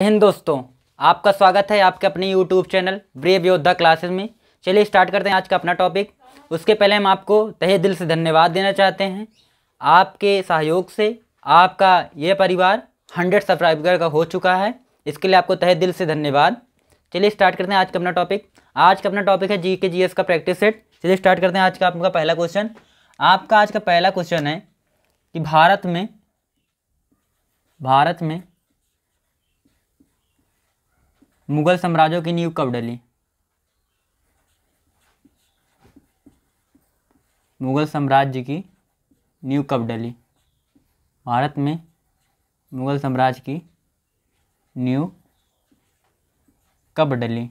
हिंद दोस्तों, आपका स्वागत है आपके अपने यूट्यूब चैनल ब्रेव योद्धा क्लासेस में। चलिए स्टार्ट करते हैं आज का अपना टॉपिक। उसके पहले हम आपको तहे दिल से धन्यवाद देना चाहते हैं। आपके सहयोग से आपका ये परिवार 100 सब्सक्राइबर का हो चुका है, इसके लिए आपको तहे दिल से धन्यवाद। चलिए स्टार्ट करते हैं आज का अपना टॉपिक। आज का अपना टॉपिक है जीके जीएस का प्रैक्टिस सेट। चलिए स्टार्ट करते हैं आज का आपका पहला क्वेश्चन। आपका आज का पहला क्वेश्चन है कि भारत में मुगल साम्राज्यों की नींव कब डली? मुगल साम्राज्य की नींव कब डली? भारत में मुगल साम्राज्य की नींव कब डली?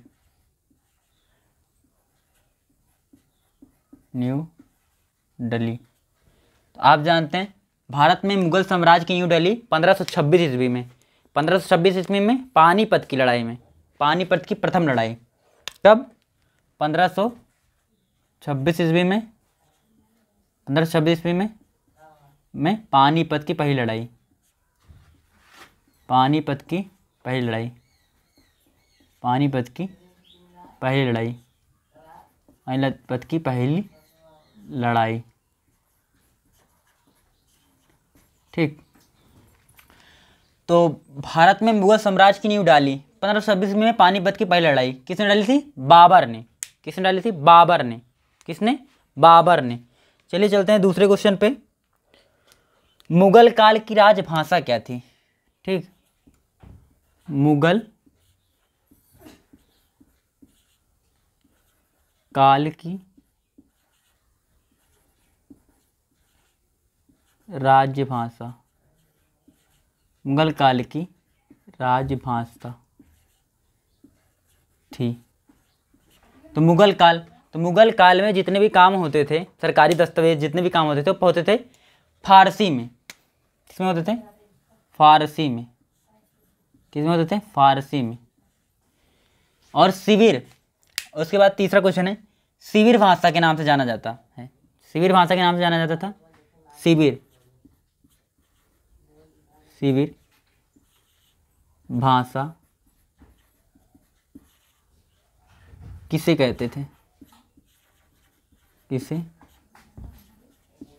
नींव डली। तो आप जानते हैं भारत में मुगल साम्राज्य की नींव डली 1526 ईस्वी में। 1526 ईस्वी में पानीपत की लड़ाई में, पानीपत की प्रथम लड़ाई। कब? 1526 ईस्वी में। 1526 ईस्वी में पानीपत की पहली लड़ाई। पानीपत की पहली लड़ाई। पानीपत की पहली लड़ाई। पानीपत की पहली लड़ाई। ठीक। तो भारत में मुगल साम्राज्य की नींव डाली 1526 में पानीपत की पहली लड़ाई। किसने डाली थी? बाबर ने। किसने डाली थी? बाबर ने। किसने? बाबर ने। चलिए चलते हैं दूसरे क्वेश्चन पे। मुगल काल की राजभाषा क्या थी? ठीक, मुगल काल की राजभाषा। मुगल काल की राजभाषा थी। तो मुगल काल में जितने भी काम होते थे, सरकारी दस्तावेज जितने भी काम होते थे वो होते थे फारसी में। किसमें होते थे? फारसी में। किसमें होते थे? फारसी में। और शिविर, उसके बाद तीसरा क्वेश्चन है, शिविर भाषा के नाम से जाना जाता है। शिविर भाषा के नाम से जाना जाता था। शिविर भाषा किसे कहते थे? किसे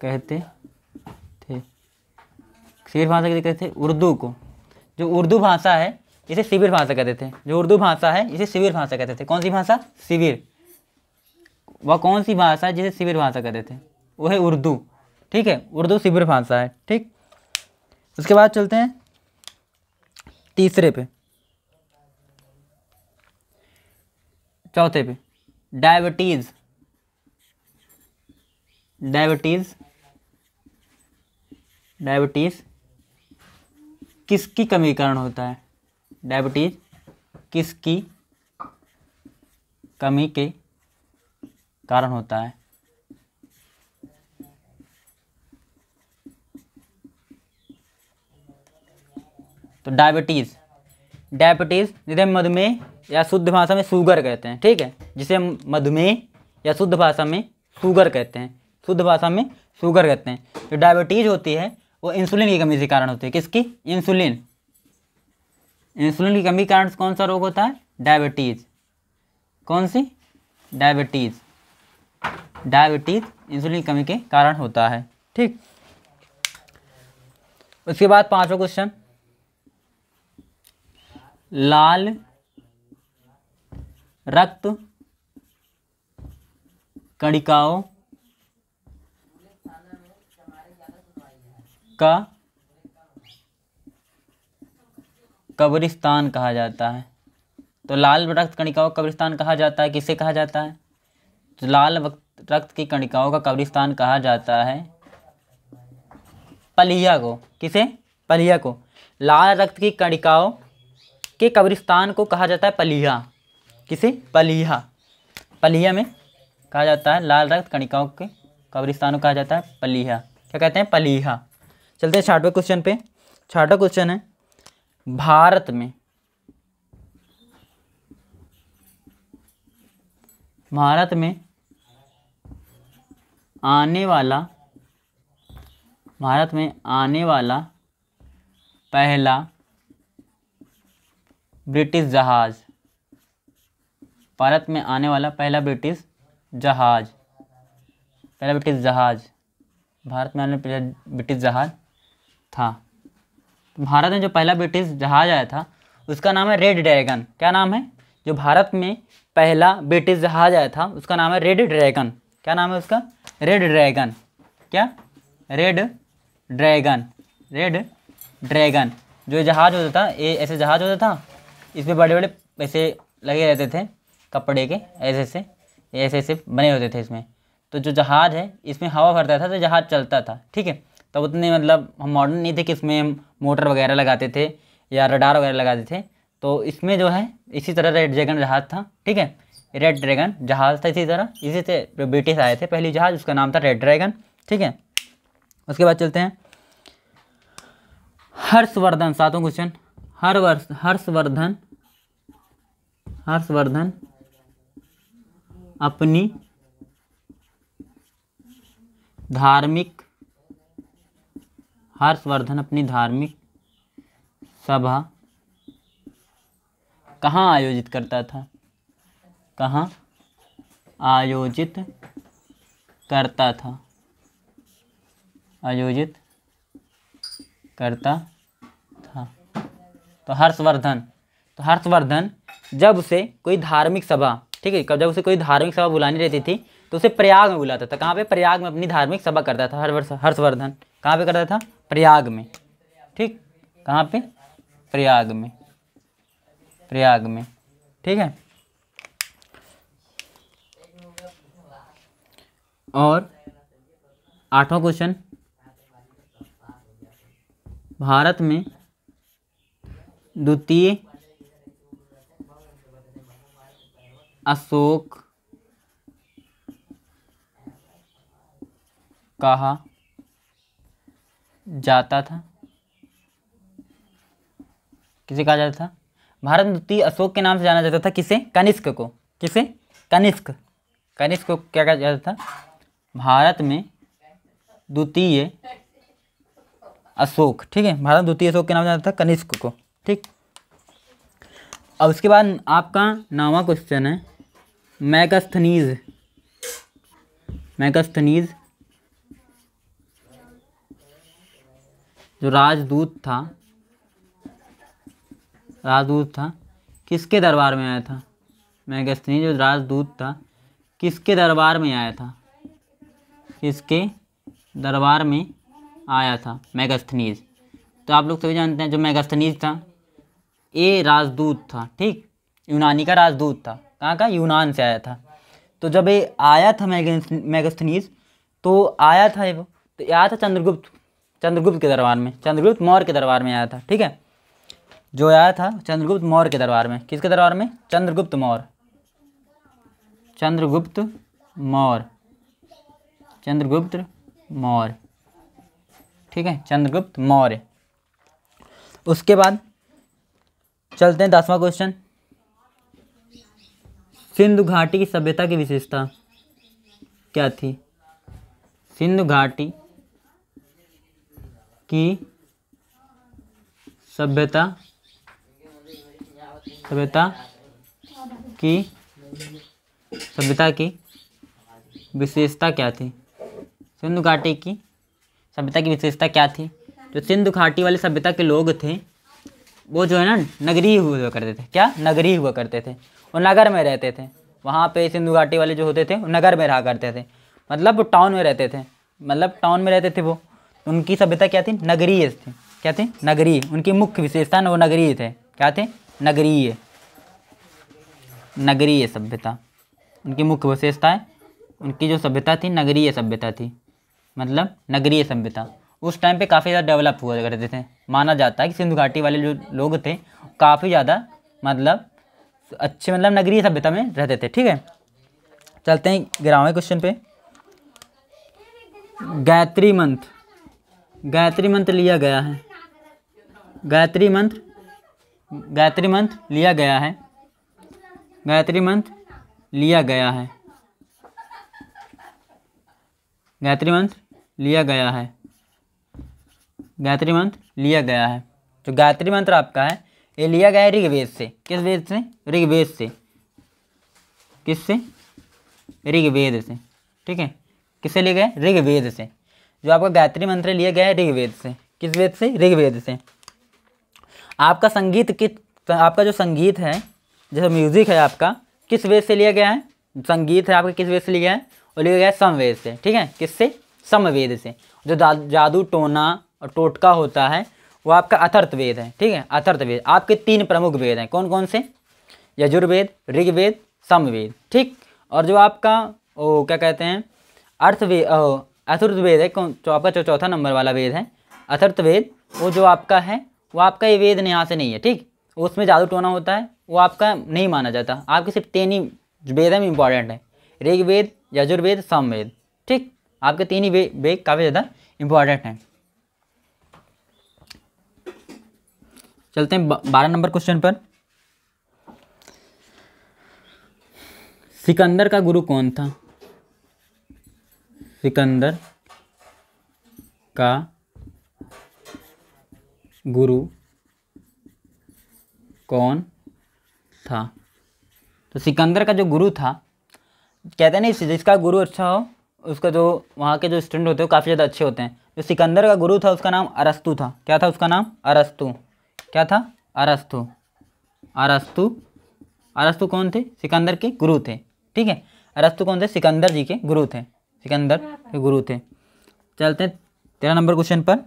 कहते थे? शिविर भाषा किसे कहते थे? उर्दू को। जो उर्दू भाषा है इसे शिविर भाषा कहते थे। जो उर्दू भाषा है इसे शिविर भाषा कहते थे। कौन सी भाषा? शिविर। वह कौन सी भाषा है जिसे शिविर भाषा कहते थे? वो है उर्दू। ठीक है, उर्दू शिविर भाषा है। ठीक, उसके बाद चलते हैं तीसरे पे, चौथे पे। डायबिटीज। डायबिटीज किसकी कमी के कारण होता है? डायबिटीज किसकी कमी के कारण होता है? तो डायबिटीज जिसे मधुमेह या शुद्ध भाषा में शुगर कहते हैं। ठीक है, जिसे मधुमेह या शुद्ध भाषा में शुगर कहते हैं। शुद्ध भाषा में शुगर कहते हैं। जो डायबिटीज होती है वो इंसुलिन की कमी के कारण होती है। किसकी? इंसुलिन की कमी के कारण कौन सा रोग होता है? डायबिटीज। कौन सी? डायबिटीज इंसुलिन की कमी के कारण होता है। ठीक, उसके बाद पांचवा क्वेश्चन, लाल रक्त कणिकाओं का कब्रिस्तान कहा जाता है। तो लाल रक्त कणिकाओं का कब्रिस्तान कहा जाता है, किसे कहा जाता है? तो लाल रक्त की कणिकाओं का कब्रिस्तान कहा जाता है पलिया को। किसे? पलिया को। लाल रक्त की कणिकाओं के कब्रिस्तान को कहा जाता है पलिया। किसे? पलिया। पलिया में कहा जाता है लाल रक्त कणिकाओं के कब्रिस्तान को कहा जाता है पलिया। क्या कहते हैं? पलिया। चलते हैं छठवें क्वेश्चन पे। छठा क्वेश्चन है, भारत में आने वाला पहला ब्रिटिश जहाज, भारत में आने वाला पहला ब्रिटिश जहाज, पहला ब्रिटिश जहाज, भारत में आने वाला पहला ब्रिटिश जहाज था। भारत में जो पहला ब्रिटिश जहाज आया था उसका नाम है रेड ड्रैगन। क्या नाम है? जो भारत में पहला ब्रिटिश जहाज आया था उसका नाम है रेड ड्रैगन। क्या नाम है उसका? Red dragon. क्या? Red dragon, red dragon. जो जहाज होता था, ये ऐसे जहाज होता था, इसमें बड़े बड़े ऐसे लगे रहते थे कपड़े के, ऐसे ऐसे बने होते थे इसमें। तो जो जहाज है इसमें हवा भरता था तो जहाज चलता था। ठीक है, तब उतने मतलब हम मॉडर्न नहीं थे कि इसमें हम मोटर वगैरह लगाते थे या रडार वगैरह लगाते थे। तो इसमें जो है इसी तरह रेड ड्रैगन जहाज था। ठीक है, रेड ड्रैगन जहाज था इसी तरह, इसी से ब्रिटिश आए थे पहली जहाज, उसका नाम था रेड ड्रैगन। ठीक है, उसके बाद चलते हैं हर्षवर्धन। 7वां क्वेश्चन, हर्षवर्धन अपनी धार्मिक सभा कहाँ आयोजित करता था? कहाँ आयोजित करता था? आयोजित करता था। तो हर्षवर्धन जब उसे कोई धार्मिक सभा, ठीक है, जब उसे कोई धार्मिक सभा बुलानी रहती थी तो उसे प्रयाग में बुलाता था। कहाँ पे? प्रयाग में अपनी धार्मिक सभा करता था हर्षवर्धन। कहाँ पे करता था? प्रयाग में। ठीक, कहाँ पे? प्रयाग में, प्रयाग में। ठीक है, और 8वां क्वेश्चन, भारत में द्वितीय अशोक कहा जाता था? किसे कहा जाता था? भारत में द्वितीय अशोक के नाम से जाना जाता था। किसे? कनिष्क को। किसे? कनिष्क को क्या कहा जाता था? भारत में द्वितीय अशोक। ठीक है, भारत में द्वितीय अशोक के नाम से जाना जाता था कनिष्क को। ठीक, अब उसके बाद आपका 9वां क्वेश्चन है मैगस्थनीज। जो राजदूत था किसके दरबार में आया था? मैगस्थनीज जो राजदूत था किसके दरबार में आया था? किसके दरबार में आया था मैगस्थनीज? तो आप लोग सभी जानते हैं जो मैगस्थनीज था ये राजदूत था। ठीक, यूनानी का राजदूत था। कहाँ का? यूनान से आया था। तो जब ये आया था मैगस्थनीज, तो आया था वो, तो आया था चंद्रगुप्त के दरबार में, चंद्रगुप्त मौर्य के दरबार में आया था। ठीक है, जो आया था चंद्रगुप्त मौर्य के दरबार में। किसके दरबार में? चंद्रगुप्त मौर्य। ठीक है, चंद्रगुप्त मौर्य। उसके बाद चलते हैं 10वां क्वेश्चन, सिंधु घाटी की सभ्यता की विशेषता क्या थी? सिंधु घाटी की सभ्यता की विशेषता क्या थी? सिंधु घाटी की सभ्यता की विशेषता क्या थी? जो सिंधु घाटी वाले सभ्यता के लोग थे वो जो है ना नगरीय हुआ करते थे। क्या? नगरीय हुआ करते थे, वो नगर में रहते थे। वहाँ पे सिंधु घाटी वाले जो होते थे वो नगर में रहा करते थे, मतलब वो टाउन में रहते थे, वो। उनकी सभ्यता क्या थी? नगरीय थी। क्या थी? नगरीय। उनकी मुख्य विशेषता वो नगरीय थे। क्या थे? नगरीय सभ्यता। उनकी मुख्य विशेषता है, उनकी जो सभ्यता थी नगरीय सभ्यता थी, मतलब नगरीय सभ्यता। उस टाइम पे काफ़ी ज़्यादा डेवलप हुआ करते थे। माना जाता है कि सिंधु घाटी वाले जो लोग थे काफ़ी ज़्यादा मतलब अच्छे, मतलब नगरीय सभ्यता में रहते थे। ठीक है, चलते हैं 11वें क्वेश्चन पे। गायत्री मंत्र लिया गया है। गायत्री मंत्र लिया गया है। गायत्री मंत्र लिया गया है। गायत्री मंत्र लिया गया है। गायत्री मंत्र लिया गया है। जो गायत्री मंत्र आपका है ये लिया गया है ऋग्वेद से। किस वेद से? ऋग्वेद से। किससे? ऋग्वेद से। ठीक है, किससे लिया गया है? ऋग्वेद से। जो आपका गायत्री मंत्र लिया गया है ऋग्वेद से। किस वेद से? ऋग्वेद से। आपका संगीत आपका जो संगीत है, जैसे म्यूजिक है आपका, किस वेद से लिया गया है? संगीत है आपका किस वेद से लिया गया है? वो लिया गया है समवेद से। ठीक है, किससे? समवेद से। जो जादू टोना और टोटका होता है वो आपका अथर्ववेद है। ठीक है, अथर्ववेद। आपके 3 प्रमुख वेद हैं, कौन कौन से? यजुर्वेद, ऋग्वेद, सामवेद। ठीक, और जो आपका वो क्या कहते हैं, अथर्ववेद है, जो आपका चौथा नंबर वाला वेद है अथर्ववेद, वो जो आपका है वो आपका ये वेद यहाँ से नहीं है। ठीक, उसमें जादू टोना होता है, वो आपका नहीं माना जाता। आपके सिर्फ 3 ही वेद में इंपॉर्टेंट है, ऋग्वेद, यजुर्वेद, सामवेद। ठीक, आपके 3 ही वेद काफ़ी ज़्यादा इंपॉर्टेंट हैं। चलते हैं 12 नंबर क्वेश्चन पर। सिकंदर का गुरु कौन था? सिकंदर का गुरु कौन था? तो सिकंदर का जो गुरु था, कहते हैं नहीं, जिसका गुरु अच्छा हो उसका जो वहाँ के जो स्टूडेंट होते हैं वो काफ़ी ज़्यादा अच्छे होते हैं। जो सिकंदर का गुरु था उसका नाम अरस्तु था। क्या था उसका नाम? अरस्तु। क्या था? अरस्तु। अरस्तु। अरस्तु कौन थे? सिकंदर के गुरु थे। ठीक है, अरस्तु कौन थे? सिकंदर जी के गुरु थे। सिकंदर के गुरु थे। चलते हैं 13 नंबर क्वेश्चन पर।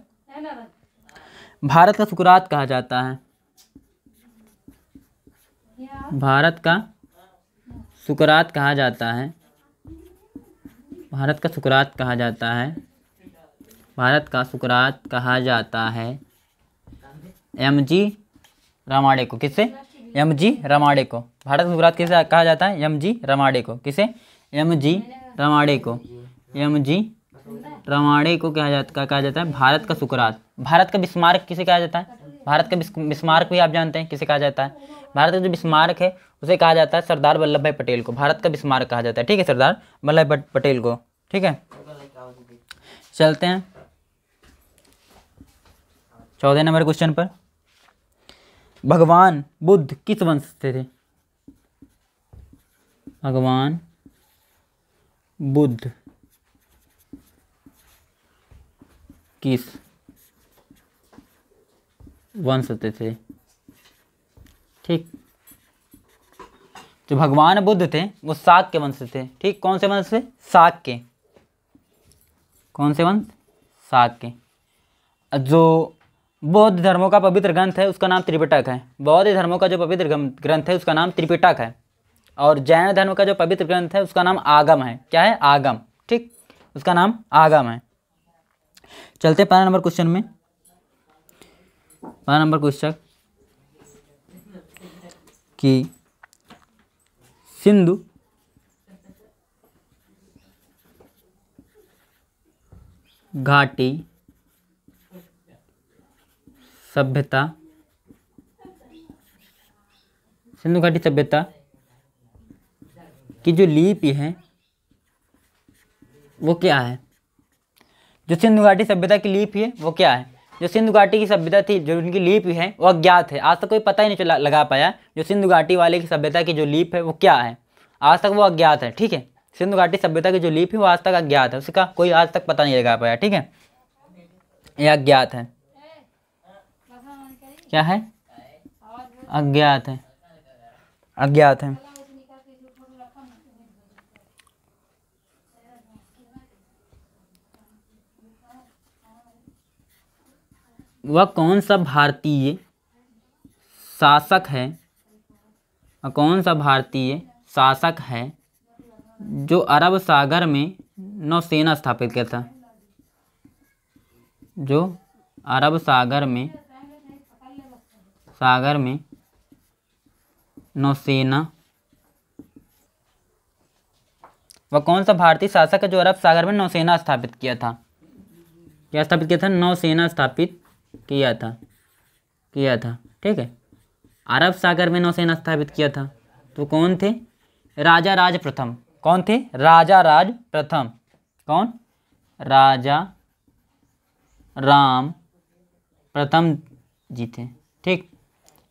भारत का सुकरात कहा जाता है। भारत का सुकरात कहा जाता है। भारत का सुकरात कहा जाता है। भारत का सुकरात कहा जाता है एम.जी. रामाडे को। किससे? एम.जी. रामाडे को। भारत का सुकरात किसे कहा जाता है? एम.जी. रामाडे को। किसे? एम.जी. रामाडे को। एम.जी. रामाडे को कहा जाता है भारत का सुकरात। भारत का बिस्मार्क किसे कहा जाता है? भारत का बिस्मार्क भी आप जानते हैं किसे कहा जाता है? भारत का जो बिस्मार्क है उसे कहा जाता है सरदार वल्लभ भाई पटेल को। भारत का बिस्मार्क कहा जाता है। ठीक है, सरदार वल्लभ भाई पटेल को। ठीक है, चलते हैं 14 नंबर क्वेश्चन पर। भगवान बुद्ध किस वंश से थे? भगवान बुद्ध किस वंश से थे? ठीक, जो भगवान बुद्ध थे वो शाक के वंश से थे। ठीक, कौन से वंश से? शाक के। कौन से वंश? शाक के। जो बौद्ध धर्मों का पवित्र ग्रंथ है उसका नाम त्रिपिटक है। बौद्ध धर्मों का जो पवित्र ग्रंथ है उसका नाम त्रिपिटक है। और जैन धर्म का जो पवित्र ग्रंथ है उसका नाम आगम है। क्या है? आगम। ठीक, उसका नाम आगम है। चलते 15 नंबर क्वेश्चन में। 15 नंबर क्वेश्चन कि सिंधु घाटी सभ्यता, सिंधु घाटी सभ्यता की जो लिपि है वो क्या है? जो सिंधु घाटी सभ्यता की लिपि है वो क्या है? जो सिंधु घाटी की सभ्यता थी, जो उनकी लिपि है वो अज्ञात है। आज तक कोई पता ही नहीं लगा पाया जो सिंधु घाटी वाले की सभ्यता की जो लिपि है वो क्या है। आज तक वो अज्ञात है। ठीक है, सिंधु घाटी सभ्यता की जो लिपि है वो आज तक अज्ञात है, उसका कोई आज तक पता नहीं लगा पाया। ठीक है, ये अज्ञात है। क्या है? अज्ञात है। अज्ञात है। वह कौन सा भारतीय शासक है? वह कौन सा भारतीय शासक है जो अरब सागर में नौसेना स्थापित किया था? जो अरब सागर में नौसेना, वह कौन सा भारतीय शासक है जो अरब सागर में नौसेना स्थापित किया था? क्या स्थापित किया था? नौसेना स्थापित किया था। ठीक है, अरब सागर में नौसेना स्थापित किया था। तो कौन थे? राजा राज प्रथम। कौन थे? राजा राज प्रथम। कौन? राजा राम प्रथम जी थे। ठीक,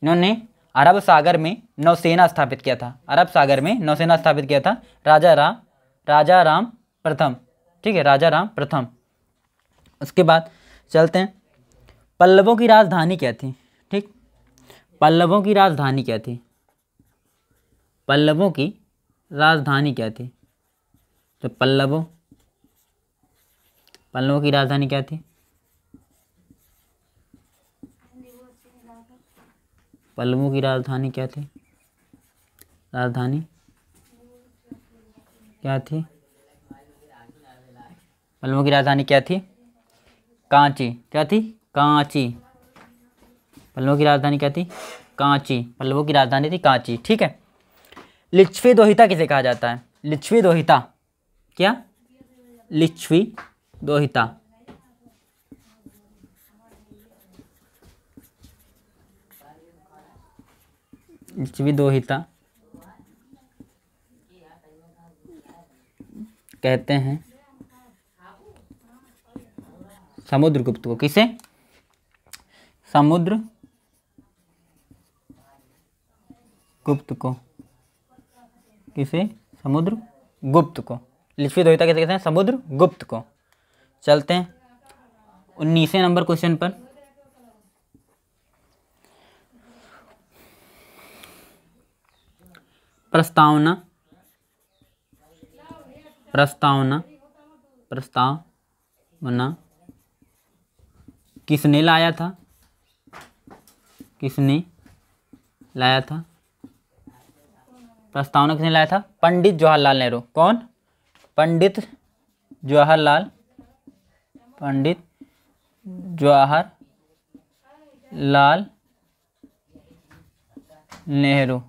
इन्होंने अरब सागर में नौसेना स्थापित किया था। अरब सागर में नौसेना स्थापित किया था राजा राम प्रथम। ठीक है, राजा राम प्रथम। उसके बाद चलते हैं, पल्लवों की राजधानी क्या थी। ठीक, पल्लवों की राजधानी क्या थी? पल्लवों की राजधानी क्या थी? तो पल्लवों की राजधानी क्या थी? पल्लवों की राजधानी क्या थी? राजधानी क्या थी? पल्लवों की राजधानी क्या थी? कांची। क्या थी? कांची। पल्लवों की राजधानी क्या थी? कांची। पल्लवों की राजधानी थी कांची। ठीक है। लिच्छवी दोहिता किसे कहा जाता है? लिच्छवी दोहिता। क्या? लिच्छवी दोहिता। लिच्छवी दोहिता कहते हैं समुद्रगुप्त को। किसे? समुद्रगुप्त को। किसे? समुद्रगुप्त को। लिच्छवी दोहिता किसे कहते हैं? समुद्रगुप्त को। चलते हैं 19वें नंबर क्वेश्चन पर। प्रस्तावना किसने लाया था? किसने लाया था? प्रस्तावना किसने लाया था? पंडित जवाहरलाल नेहरू। कौन? पंडित जवाहरलाल नेहरू।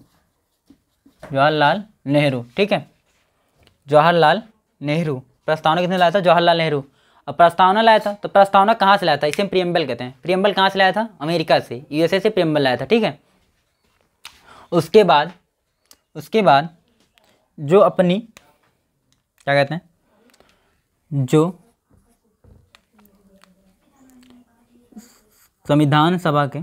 जवाहरलाल नेहरू। ठीक है, जवाहरलाल नेहरू। प्रस्तावना किसने लाया था? जवाहरलाल नेहरू। अब प्रस्तावना लाया था, तो प्रस्तावना कहाँ से लाया था? इसे हम प्रियम्बल कहते हैं। प्रियम्बल कहाँ से लाया था? अमेरिका से, यूएसए से प्रियम्बल लाया था। ठीक है। उसके बाद जो अपनी क्या कहते हैं, जो संविधान सभा के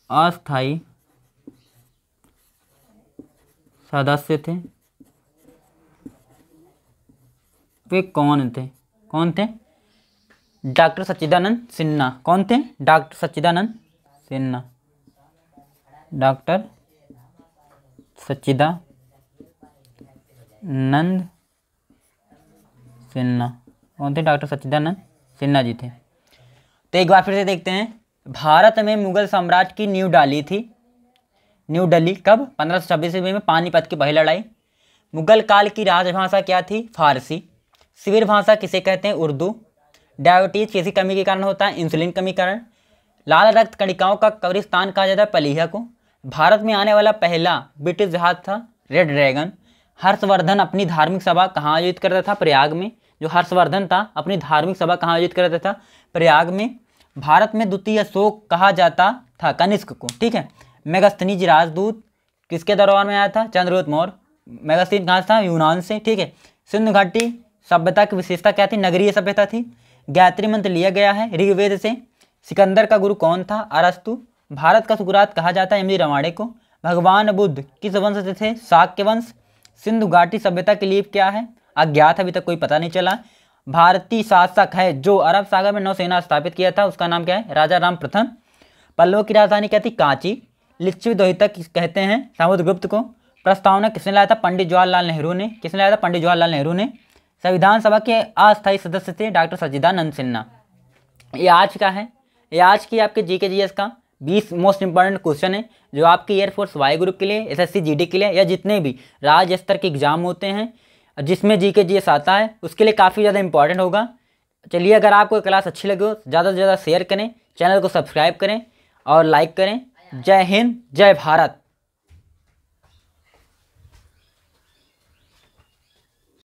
अस्थायी सदस्य थे, वे कौन थे? डॉक्टर सच्चिदानंद सिन्हा। कौन थे? डॉक्टर सच्चिदानंद सिन्हा। डॉक्टर सच्चिदानंद सिन्हा। कौन थे? डॉक्टर सच्चिदानंद सिन्हा जी थे। तो एक बार फिर से देखते हैं, भारत में मुगल साम्राज्य की नींव डाली थी। न्यू दिल्ली कब? 1526 ईस्वी में, पानीपत की पहली लड़ाई। मुगल काल की राजभाषा क्या थी? फारसी। शिविर भाषा किसे कहते हैं? उर्दू। डायबिटीज किसी कमी के कारण होता है? इंसुलिन कमीकरण। लाल रक्त कणिकाओं का कब्रिस्तान कहा जाता है? पलीहा को। भारत में आने वाला पहला ब्रिटिश जहाज था? Red dragon. हर्षवर्धन अपनी धार्मिक सभा कहाँ आयोजित करता था? प्रयाग में। जो हर्षवर्धन था अपनी धार्मिक सभा कहाँ आयोजित करता था? प्रयाग में। भारत में द्वितीय अशोक कहा जाता था? कनिष्क को। ठीक है। मेगास्थनीज राजदूत किसके दरबार में आया था? चंद्रगुप्त मौर्य। मेगास्थनीज कहाँ था? यूनान से। ठीक है। सिंधु घाटी सभ्यता की विशेषता क्या थी? नगरीय सभ्यता थी। गायत्री मंत्र लिया गया है ऋग्वेद से। सिकंदर का गुरु कौन था? अरस्तु। भारत का सुकरात कहा जाता है? एम जी रमाड़े को। भगवान बुद्ध किस वंश से थे? शाक्य वंश। सिंधु घाटी सभ्यता की लीप क्या है? अज्ञात, अभी तक कोई पता नहीं चला। भारतीय शासक है जो अरब सागर में नौसेना स्थापित किया था, उसका नाम क्या है? राजा राम प्रथम। पल्लवों की राजधानी क्या थी? कांची। लिच्छवी दोहिता कहते हैं समुद्रगुप्त को। प्रस्तावना किसने लाया था? पंडित जवाहरलाल नेहरू ने। किसने लाया था? पंडित जवाहरलाल नेहरू ने। संविधान सभा के अस्थायी सदस्य थे डॉक्टर सच्चिदानंद सिन्हा। ये आज का है, ये आज की आपके जीके जीएस का 20 मोस्ट इंपॉर्टेंट क्वेश्चन है, जो आपके एयरफोर्स वाई ग्रुप के लिए, एसएससी जीडी के लिए, या जितने भी राज्य स्तर के एग्जाम होते हैं जिसमें जीके जीएस आता है, उसके लिए काफ़ी ज़्यादा इंपॉर्टेंट होगा। चलिए, अगर आपको क्लास अच्छी लगे हो ज़्यादा से ज़्यादा शेयर करें, चैनल को सब्सक्राइब करें और लाइक करें। जय हिंद, जय भारत।